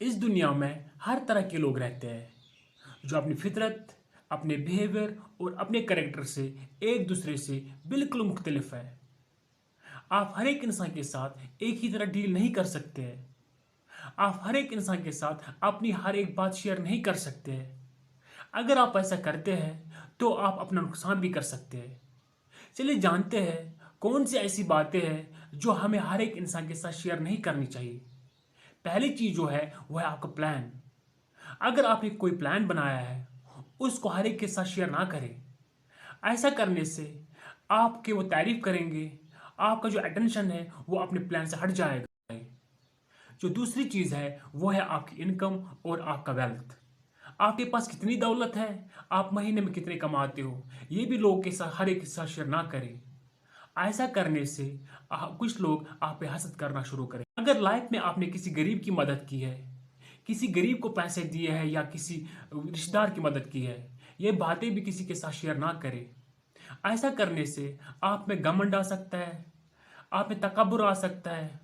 इस दुनिया में हर तरह के लोग रहते हैं जो अपनी फितरत, अपने बिहेवियर और अपने कैरेक्टर से एक दूसरे से बिल्कुल मुख्तलिफ है। आप हर एक इंसान के साथ एक ही तरह डील नहीं कर सकते हैं। आप हर एक इंसान के साथ अपनी हर एक बात शेयर नहीं कर सकते हैं। अगर आप ऐसा करते हैं तो आप अपना नुकसान भी कर सकते हैं। चलिए जानते हैं कौन सी ऐसी बातें हैं जो हमें हर एक इंसान के साथ शेयर नहीं करनी चाहिए। पहली चीज़ जो है वो है आपका प्लान। अगर आपने कोई प्लान बनाया है उसको हर एक के साथ शेयर ना करें। ऐसा करने से आपके वो तारीफ करेंगे, आपका जो अटेंशन है वो अपने प्लान से हट जाएगा। जो दूसरी चीज़ है वो है आपकी इनकम और आपका वेल्थ। आपके पास कितनी दौलत है, आप महीने में कितने कमाते हो, ये भी लोगों के साथ हर एक के साथ शेयर ना करें। ऐसा करने से कुछ लोग आप पे हसद करना शुरू करें। अगर लाइफ में आपने किसी गरीब की मदद की है, किसी गरीब को पैसे दिए हैं या किसी रिश्तेदार की मदद की है, ये बातें भी किसी के साथ शेयर ना करें। ऐसा करने से आप में घमंड आ सकता है, आप में तकब्बुर आ सकता है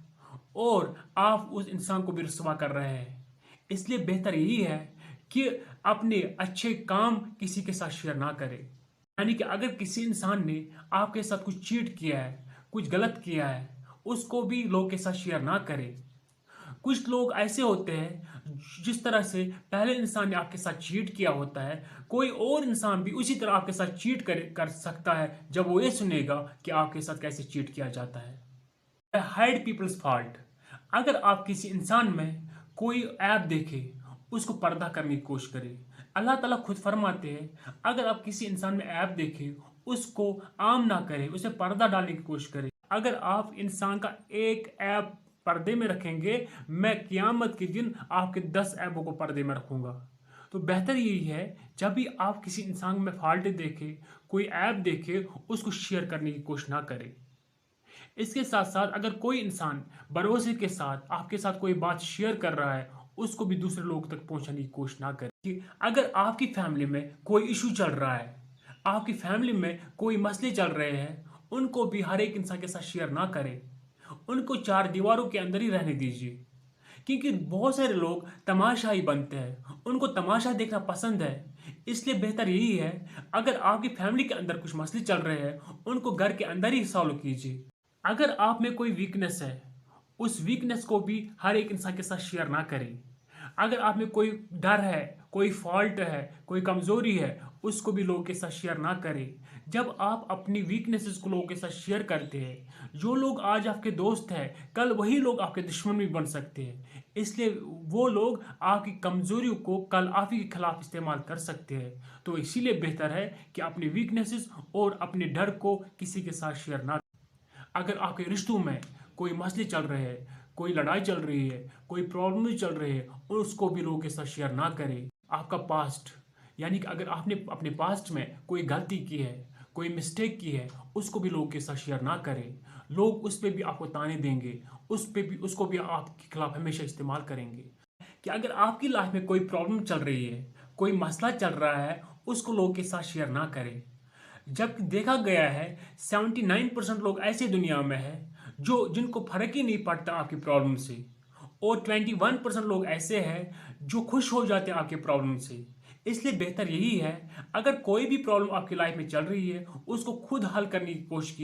और आप उस इंसान को भी रुस्वा कर रहे हैं। इसलिए बेहतर यही है कि अपने अच्छे काम किसी के साथ शेयर ना करें। यानी कि अगर किसी इंसान ने आपके साथ कुछ चीट किया है, कुछ गलत किया है, उसको भी लोग के साथ शेयर ना करें। कुछ लोग ऐसे होते हैं जिस तरह से पहले इंसान ने आपके साथ चीट किया होता है, कोई और इंसान भी उसी तरह आपके साथ चीट कर सकता है जब वो ये सुनेगा कि आपके साथ कैसे चीट किया जाता है। Hide people's fault. अगर आप किसी इंसान में कोई ऐप देखें उसको पर्दा करने की कोशिश करें। अल्लाह ताला खुद फरमाते हैं अगर आप किसी इंसान में ऐप देखें उसको आम ना करें, उसे पर्दा डालने की कोशिश करें। अगर आप इंसान का एक ऐप पर्दे में रखेंगे, मैं क़यामत के दिन आपके 10 ऐपों को पर्दे में रखूंगा। तो बेहतर यही है जब भी आप किसी इंसान में फॉल्ट देखें, कोई ऐप देखें, उसको शेयर करने की कोशिश ना करें। इसके साथ साथ अगर कोई इंसान भरोसे के साथ आपके साथ कोई बात शेयर कर रहा है, उसको भी दूसरे लोगों तक पहुंचाने की कोशिश ना करें। कि अगर आपकी फैमिली में कोई इशू चल रहा है, आपकी फैमिली में कोई मसले चल रहे हैं, उनको भी हर एक इंसान के साथ शेयर ना करें। उनको चार दीवारों के अंदर ही रहने दीजिए। क्योंकि बहुत सारे लोग तमाशाई बनते हैं, उनको तमाशा देखना पसंद है। इसलिए बेहतर यही है अगर आपकी फैमिली के अंदर कुछ मसले चल रहे हैं, उनको घर के अंदर ही सॉल्व कीजिए। अगर आप में कोई वीकनेस है, उस वीकनेस को भी हर एक इंसान के साथ शेयर ना करें। अगर आप में कोई डर है, कोई फॉल्ट है, कोई कमजोरी है, उसको भी लोगों के साथ शेयर ना करें। जब आप अपनी वीकनेसेस को लोगों के साथ शेयर करते हैं, जो लोग आज आपके दोस्त हैं कल वही लोग आपके दुश्मन भी बन सकते हैं। इसलिए वो लोग आपकी कमजोरियों को कल आप ही के खिलाफ इस्तेमाल कर सकते हैं। तो इसीलिए बेहतर है कि अपनी वीकनेसेस और अपने डर को किसी के साथ शेयर ना। अगर आपके रिश्तों में कोई मसले चल रहे हैं, कोई लड़ाई चल रही है, कोई प्रॉब्लम चल रही है, उसको भी लोगों के साथ शेयर ना करें। आपका पास्ट, यानी कि अगर आपने अपने पास्ट में कोई गलती की है, कोई मिस्टेक की है, उसको भी लोगों के साथ शेयर ना करें। लोग उस पर भी आपको ताने देंगे, उसको भी आपके खिलाफ हमेशा इस्तेमाल करेंगे। कि अगर आपकी लाइफ में कोई प्रॉब्लम चल रही है, कोई मसला चल रहा है, उसको लोगों के साथ शेयर ना करें। जब देखा गया है 79% लोग ऐसे दुनिया में हैं जो जिनको फर्क ही नहीं पड़ता आपकी प्रॉब्लम से, और 21% लोग ऐसे हैं जो खुश हो जाते हैं आपके प्रॉब्लम से। इसलिए बेहतर यही है अगर कोई भी प्रॉब्लम आपकी लाइफ में चल रही है उसको खुद हल करने की कोशिश की।